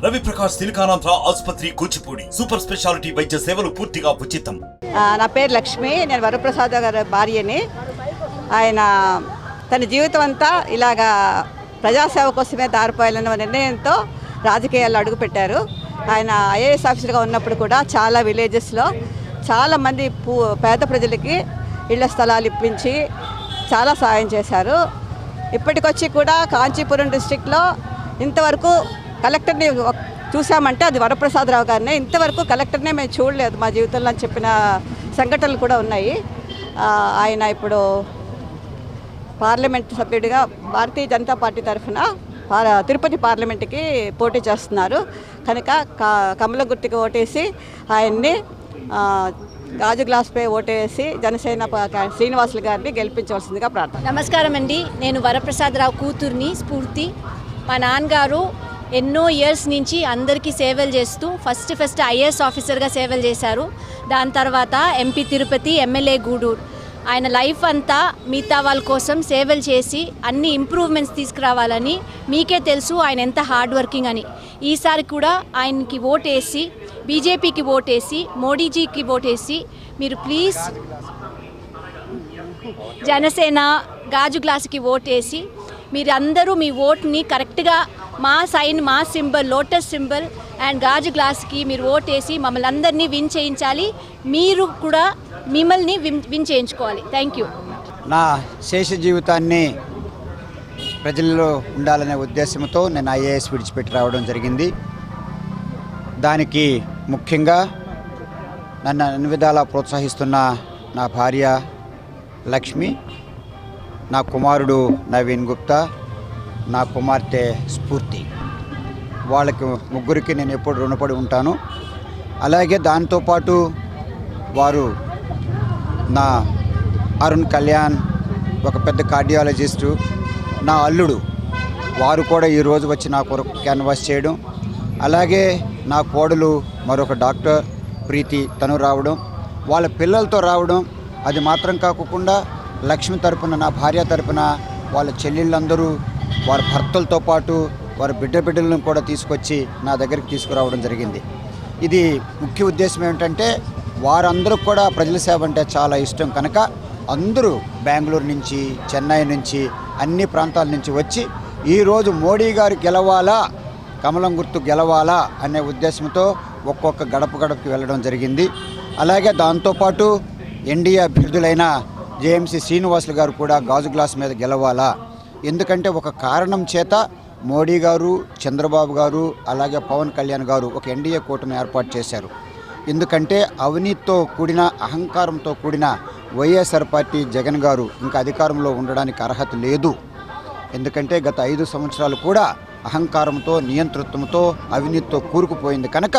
రవి ప్రకాష్ సిలికానాంధ్ర ఆసుపత్రి Kuchipudi super speciality వైద్య సేవలు పూర్తిగా ఉచితం. నా పేరు లక్ష్మి, నేను వరప్రసాద్ గారి భార్యని. ఆయన తన జీవితం అంతా ఇలాగా ప్రజాసేవ కోసమే దారిపోయాలన్న నిర్ణయంతో రాజకీయాల్లో అడుగుపెట్టారు. ఆయన ఐఏఎస్ ఆఫీసర్గా ఉన్నప్పుడు కూడా చాలా విలేజెస్లో చాలామంది పేద ప్రజలకి ఇళ్ల స్థలాలు ఇప్పించి చాలా సాయం చేశారు. ఇప్పటికొచ్చి కూడా కాంచీపురం డిస్టిక్లో ఇంతవరకు కలెక్టర్ని చూసామంటే అది వరప్రసాదరావు గారినే. ఇంతవరకు కలెక్టర్నే మేము చూడలేదు మా జీవితంలో అని చెప్పిన సంఘటనలు కూడా ఉన్నాయి. ఆయన ఇప్పుడు పార్లమెంట్ సభ్యుడిగా భారతీయ జనతా పార్టీ తరఫున తిరుపతి పార్లమెంట్కి పోటీ చేస్తున్నారు కనుక కమల గుర్తుకి ఓటేసి ఆయన్ని గాజు గ్లాస్పై ఓటేసి జనసేన శ్రీనివాసులు గారిని గెలిపించవలసిందిగా ప్రార్థన. నమస్కారం అండి, నేను వరప్రసాదరావు కూతుర్ని స్ఫూర్తి. మా నాన్నగారు ఎన్నో ఇయర్స్ నుంచి అందరికీ సేవలు చేస్తూ ఫస్ట్ ఐఏఎస్ ఆఫీసర్గా సేవలు చేశారు. దాని తర్వాత ఎంపీ తిరుపతి, ఎమ్మెల్యే గూడూరు. ఆయన లైఫ్ అంతా మిగతా వాళ్ళ కోసం సేవలు చేసి అన్ని ఇంప్రూవ్మెంట్స్ తీసుకురావాలని. మీకే తెలుసు ఆయన ఎంత హార్డ్ వర్కింగ్ అని. ఈసారి కూడా ఆయనకి ఓటేసి, బీజేపీకి ఓటేసి, మోడీజీకి ఓటేసి మీరు ప్లీజ్ జనసేన గాజు గ్లాసుకి ఓటేసి మీరందరూ మీ ఓట్ని కరెక్ట్గా మా సింబల్ లోటస్ సింబల్ అండ్ గాజు గ్లాస్కి మీరు ఓటేసి మమ్మల్ని అందరినీ విన్ చేయించాలి. మీరు కూడా మిమ్మల్ని విన్ చేయించుకోవాలి. Thank you. నా శేష జీవితాన్ని ప్రజల్లో ఉండాలనే ఉద్దేశంతో నేను ఐఏఎస్ విడిచిపెట్టి రావడం జరిగింది. దానికి ముఖ్యంగా నన్ను అన్ని విధాలా ప్రోత్సహిస్తున్న నా భార్య లక్ష్మి, నా కుమారుడు నవీన్ గుప్తా, నా కుమార్తె స్ఫూర్తి. వాళ్ళకి ముగ్గురికి నేను ఎప్పుడు రుణపడి ఉంటాను. అలాగే దాంతోపాటు వారు నా అరుణ్ కళ్యాణ్ ఒక పెద్ద కార్డియాలజిస్టు, నా అల్లుడు, వారు కూడా ఈరోజు వచ్చి నా కొరకు క్యాన్వాస్ చేయడం. అలాగే నా కోడలు మరొక డాక్టర్ ప్రీతి, తను రావడం, వాళ్ళ పిల్లలతో రావడం. అది మాత్రం కాకుండా లక్ష్మి తరపున, నా భార్య తరపున వాళ్ళ చెల్లెళ్ళందరూ వారి భర్తలతో పాటు వారి బిడ్డలను కూడా తీసుకొచ్చి నా దగ్గరికి తీసుకురావడం జరిగింది. ఇది ముఖ్య ఉద్దేశం ఏమిటంటే వారందరూ కూడా ప్రజల సేవ అంటే చాలా ఇష్టం కనుక అందరూ బెంగళూరు నుంచి, చెన్నై నుంచి, అన్ని ప్రాంతాల నుంచి వచ్చి ఈరోజు మోడీ గారు గెలవాలా, కమలం గుర్తు గెలవాలా అనే ఉద్దేశంతో ఒక్కొక్క గడపకి వెళ్ళడం జరిగింది. అలాగే దాంతోపాటు ఎన్డీఏ అభ్యర్థులైన జేఎంసీ శ్రీనివాసులు గారు కూడా గాజు గ్లాస్ మీద గెలవాలా. ఎందుకంటే ఒక కారణం చేత మోడీ గారు, చంద్రబాబు గారు, అలాగే పవన్ కళ్యాణ్ గారు ఒక ఎన్డీఏ కూటమి ఏర్పాటు చేశారు. ఎందుకంటే అవినీతితో కూడిన, అహంకారంతో కూడిన వైఎస్ఆర్ పార్టీ జగన్ గారు ఇంకా అధికారంలో ఉండడానికి అర్హత లేదు. ఎందుకంటే గత 5 సంవత్సరాలు కూడా అహంకారంతో, నియంతృత్వంతో, అవినీతితో కూరుకుపోయింది కనుక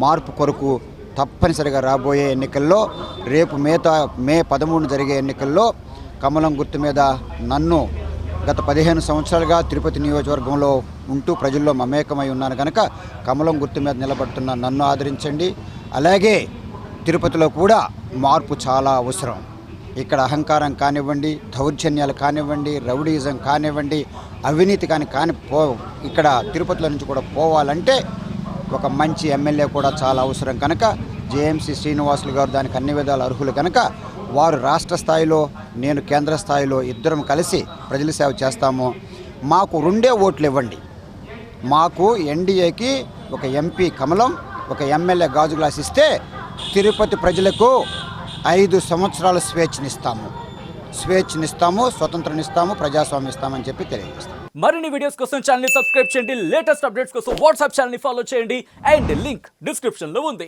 మార్పు కొరకు తప్పనిసరిగా రాబోయే ఎన్నికల్లో, రేపు మే 13 జరిగే ఎన్నికల్లో కమలం గుర్తు మీద నన్ను గత 15 సంవత్సరాలుగా తిరుపతి నియోజకవర్గంలో ఉంటూ ప్రజల్లో మమేకమై ఉన్నాను కనుక కమలం గుర్తు మీద నిలబడుతున్న నన్ను ఆదరించండి. అలాగే తిరుపతిలో కూడా మార్పు చాలా అవసరం. ఇక్కడ అహంకారం కానివ్వండి, దౌర్జన్యాలు కానివ్వండి, రౌడీయిజం కానివ్వండి, అవినీతి ఇక్కడ తిరుపతిలో నుంచి కూడా పోవాలంటే ఒక మంచి ఎమ్మెల్యే కూడా చాలా అవసరం కనుక జేఎంసీ శ్రీనివాసులు గారు దానికి అన్ని విధాల అర్హులు కనుక వారు రాష్ట్ర స్థాయిలో, నేను కేంద్ర స్థాయిలో ఇద్దరం కలిసి ప్రజల సేవ చేస్తాము. మాకు 2 ఓట్లు ఇవ్వండి. మాకు ఎన్డీఏకి ఒక ఎంపీ కమలం, ఒక ఎమ్మెల్యే గాజు గ్లాస్ ఇస్తే తిరుపతి ప్రజలకు 5 సంవత్సరాల స్వేచ్ఛనిస్తాము, స్వతంత్రాన్నిస్తాము, ప్రజాస్వామ్యం ఇస్తామని చెప్పి తెలియజేస్తాం. మరిన్ని వీడియోస్ కోసం ఛానల్ ని సబ్స్క్రైబ్ చేయండి. లేటెస్ట్ అప్డేట్స్ కోసం వాట్సాప్ ఛానల్ ని ఫాలో చేయండి. అండ్ లింక్ డిస్క్రిప్షన్ లో ఉంది.